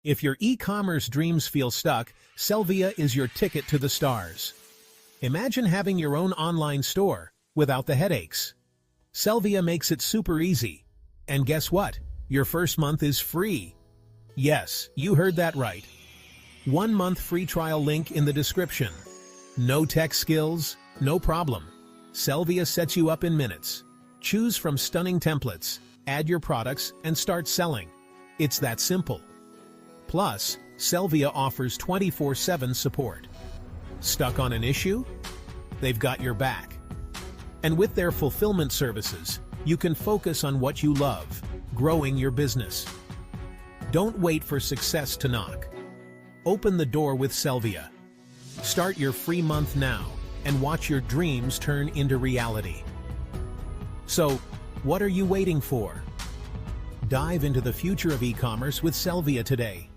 If your e-commerce dreams feel stuck, Sellvia is your ticket to the stars. Imagine having your own online store without the headaches. Sellvia makes it super easy. And guess what? Your first month is free. Yes, you heard that right. 1 month free trial link in the description. No tech skills? No problem. Sellvia sets you up in minutes. Choose from stunning templates, add your products, and start selling. It's that simple. Plus, Sellvia offers 24/7 support. Stuck on an issue? They've got your back. And with their fulfillment services, you can focus on what you love, growing your business. Don't wait for success to knock. Open the door with Sellvia. Start your free month now and watch your dreams turn into reality. So, what are you waiting for? Dive into the future of e-commerce with Sellvia today.